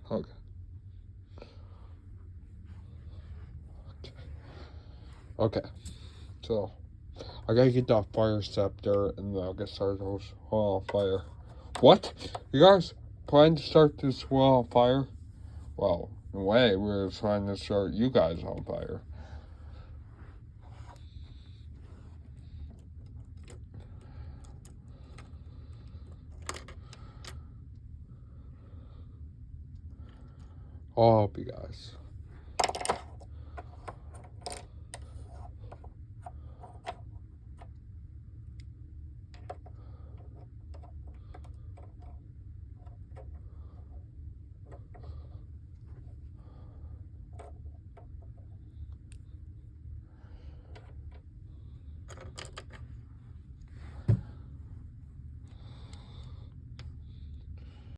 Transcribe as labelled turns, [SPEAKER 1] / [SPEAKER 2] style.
[SPEAKER 1] Okay. Okay. So, I gotta get that fire scepter and then I'll get started with wildfire. What? You guys plan to start this wildfire? Well, in a way, we're trying to start you guys on fire. I'll help you guys.